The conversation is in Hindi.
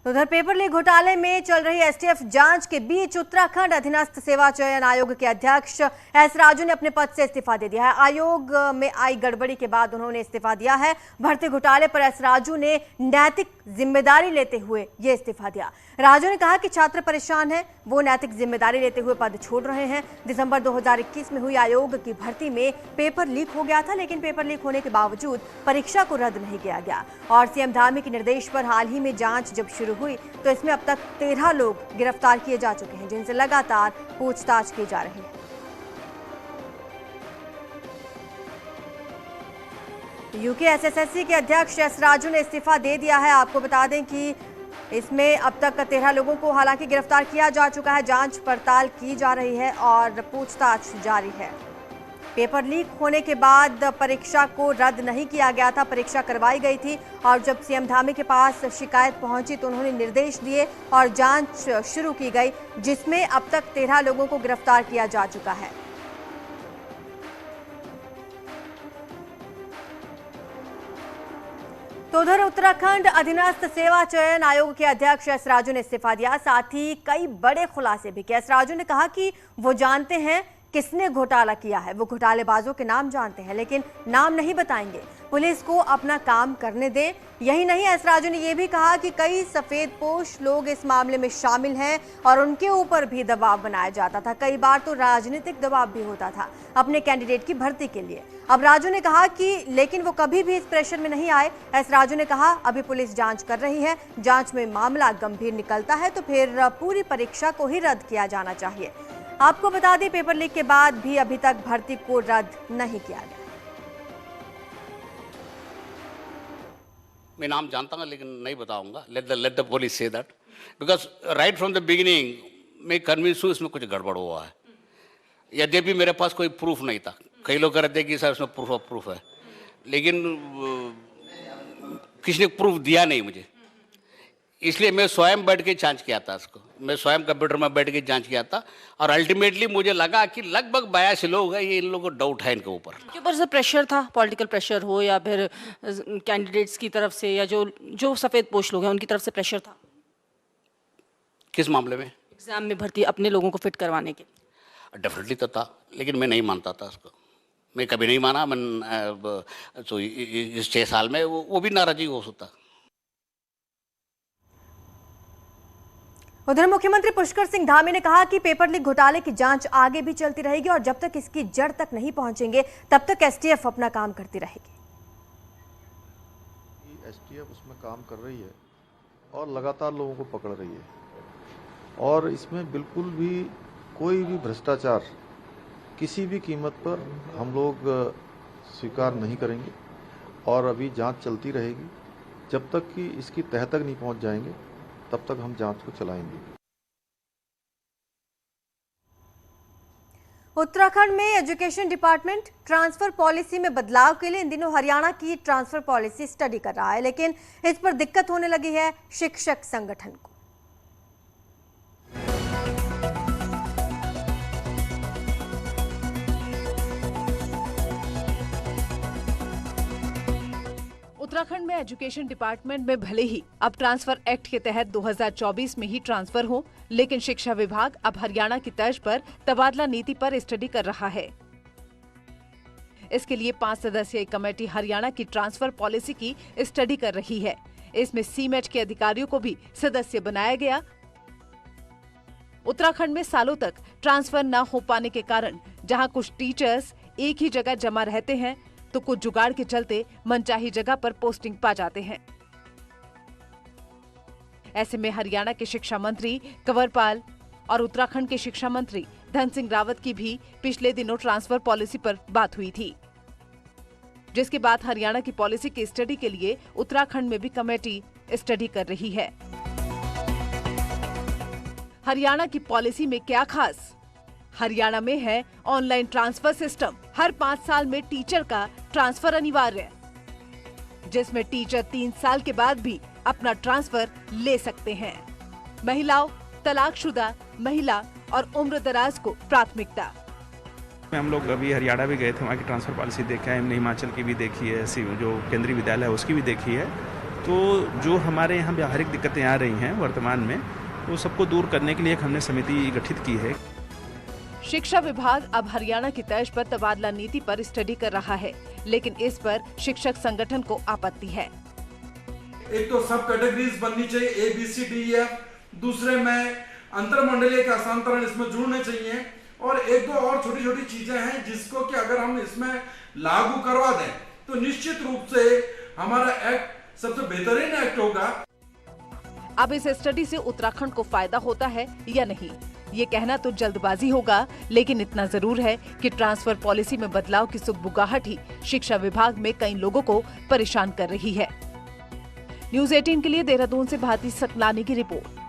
तो उधर पेपर लीक घोटाले में चल रही एसटीएफ जांच के बीच उत्तराखंड अधीनस्थ सेवा चयन आयोग के अध्यक्ष एस राजू ने अपने पद से इस्तीफा दे दिया है। आयोग में आई गड़बड़ी के बाद उन्होंने इस्तीफा दिया है। भर्ती घोटाले पर एस राजू ने नैतिक जिम्मेदारी लेते हुए ये इस्तीफा दिया। राजू ने कहा कि छात्र परेशान है, वो नैतिक जिम्मेदारी लेते हुए पद छोड़ रहे हैं। दिसंबर 2021 में हुई आयोग की भर्ती में पेपर लीक हो गया था, लेकिन पेपर लीक होने के बावजूद परीक्षा को रद्द नहीं किया गया। और सीएम धामी के निर्देश पर हाल ही में जांच जब शुरू हुई तो इसमें अब तक 13 लोग गिरफ्तार किए जा चुके हैं, जिनसे लगातार पूछताछ की जा रही है। यूके एसएससी के अध्यक्ष एस राजू ने इस्तीफा दे दिया है। आपको बता दें कि इसमें अब तक 13 लोगों को हालांकि गिरफ्तार किया जा चुका है। जांच पड़ताल की जा रही है और पूछताछ जारी है। पेपर लीक होने के बाद परीक्षा को रद्द नहीं किया गया था, परीक्षा करवाई गई थी और जब सीएम धामी के पास शिकायत पहुंची तो उन्होंने निर्देश दिए और जांच शुरू की गई, जिसमें अब तक 13 लोगों को गिरफ्तार किया जा चुका है। तो उधर उत्तराखंड अधीनस्थ सेवा चयन आयोग के अध्यक्ष एस राजू ने इस्तीफा दिया, साथ ही कई बड़े खुलासे भी किए। एस राजू ने कहा कि वो जानते हैं किसने घोटाला किया है, वो घोटालेबाजों के नाम जानते हैं लेकिन नाम नहीं बताएंगे, पुलिस को अपना काम करने दें। यही नहीं, एस राजू ने यह भी कहा कि कई सफेदपोश लोग इस मामले में शामिल हैं और उनके ऊपर भी दबाव बनाया जाता था। कई बार तो राजनीतिक दबाव भी होता था अपने कैंडिडेट की भर्ती के लिए। अब राजू ने कहा कि लेकिन वो कभी भी इस प्रेशर में नहीं आए। एस राजू ने कहा अभी पुलिस जांच कर रही है, जांच में मामला गंभीर निकलता है तो फिर पूरी परीक्षा को ही रद्द किया जाना चाहिए। आपको बता दें पेपर लीक के बाद भी अभी तक भर्ती को रद्द नहीं किया गया। मैं नाम जानता हूँ लेकिन नहीं बताऊंगा। Let the police say that, because right from the beginning मैं कन्विंस हूँ इसमें कुछ गड़बड़ हुआ है। यद्यपि मेरे पास कोई प्रूफ नहीं था। कई लोग कह रहे थे कि सर इसमें प्रूफ है, लेकिन किसी ने प्रूफ दिया नहीं मुझे, इसलिए मैं स्वयं बैठ के जांच किया था इसको। मैं स्वयं कंप्यूटर में बैठ के जांच किया था और अल्टीमेटली मुझे लगा कि लगभग 82 लोग हैं, ये इन लोगों को डाउट है इनके ऊपर। के ऊपर से प्रेशर था, पॉलिटिकल प्रेशर हो या फिर कैंडिडेट्स की तरफ से या जो सफेदपोश लोग हैं उनकी तरफ से प्रेशर था? किस मामले में? एग्जाम में भर्ती अपने लोगों को फिट करवाने के। डेफिनेटली तो था, लेकिन मैं नहीं मानता था उसको। मैं कभी नहीं माना। मैं तो इस 6 साल में वो भी नाराजगी हो सकता। उधर मुख्यमंत्री पुष्कर सिंह धामी ने कहा कि पेपर लीक घोटाले की जांच आगे भी चलती रहेगी और जब तक इसकी जड़ तक नहीं पहुंचेंगे तब तक एसटीएफ अपना काम करती रहेगी। एसटीएफ उसमें काम कर रही है और लगातार लोगों को पकड़ रही है और इसमें बिल्कुल भी कोई भी भ्रष्टाचार किसी भी कीमत पर हम लोग स्वीकार नहीं करेंगे और अभी जांच चलती रहेगी। जब तक कि इसकी तह तक नहीं पहुंच जाएंगे तब तक हम जांच को चलाएंगे। उत्तराखंड में एजुकेशन डिपार्टमेंट ट्रांसफर पॉलिसी में बदलाव के लिए इन दिनों हरियाणा की ट्रांसफर पॉलिसी स्टडी कर रहा है, लेकिन इस पर दिक्कत होने लगी है शिक्षक संगठन को। उत्तराखंड में एजुकेशन डिपार्टमेंट में भले ही अब ट्रांसफर एक्ट के तहत 2024 में ही ट्रांसफर हो, लेकिन शिक्षा विभाग अब हरियाणा की तर्ज पर तबादला नीति पर स्टडी कर रहा है। इसके लिए 5 सदस्यीय कमेटी हरियाणा की ट्रांसफर पॉलिसी की स्टडी कर रही है। इसमें सीमेट के अधिकारियों को भी सदस्य बनाया गया। उत्तराखंड में सालों तक ट्रांसफर न हो पाने के कारण जहां कुछ टीचर्स एक ही जगह जमा रहते हैं तो कुछ जुगाड़ के चलते मनचाही जगह पर पोस्टिंग पा जाते हैं। ऐसे में हरियाणा के शिक्षा मंत्री कंवरपाल और उत्तराखंड के शिक्षा मंत्री धन सिंह रावत की भी पिछले दिनों ट्रांसफर पॉलिसी पर बात हुई थी, जिसके बाद हरियाणा की पॉलिसी की स्टडी के लिए उत्तराखंड में भी कमेटी स्टडी कर रही है। हरियाणा की पॉलिसी में क्या खास? हरियाणा में है ऑनलाइन ट्रांसफर सिस्टम। हर 5 साल में टीचर का ट्रांसफर अनिवार्य, जिसमें टीचर 3 साल के बाद भी अपना ट्रांसफर ले सकते हैं। महिलाओं, तलाकशुदा महिला और उम्र दराज को प्राथमिकता। हम लोग अभी हरियाणा भी गए थे, वहाँ की ट्रांसफर पॉलिसी देखा है। हमने हिमाचल की भी देखी है, जो केंद्रीय विद्यालय है उसकी भी देखी है। तो जो हमारे यहाँ व्यावहारिक दिक्कतें आ रही हैं वर्तमान में, वो सबको दूर करने के लिए एक हमने समिति गठित की है। शिक्षा विभाग अब हरियाणा की तर्ज पर तबादला नीति पर स्टडी कर रहा है, लेकिन इस पर शिक्षक संगठन को आपत्ति है। एक तो सब कैटेगरीज बननी चाहिए ABCDEF, दूसरे में अंतरमंडलीय का हस्तांतरण इसमें जुड़ने चाहिए, और एक दो और छोटी छोटी चीजें हैं जिसको कि अगर हम इसमें लागू करवा दें तो निश्चित रूप से हमारा एक्ट सबसे बेहतरीन एक्ट होगा। अब इस स्टडी से उत्तराखंड को फायदा होता है या नहीं, ये कहना तो जल्दबाजी होगा, लेकिन इतना जरूर है कि ट्रांसफर पॉलिसी में बदलाव की सुगबुगाहट ही शिक्षा विभाग में कई लोगों को परेशान कर रही है। न्यूज़ 18 के लिए देहरादून से भारती सकलानी की रिपोर्ट।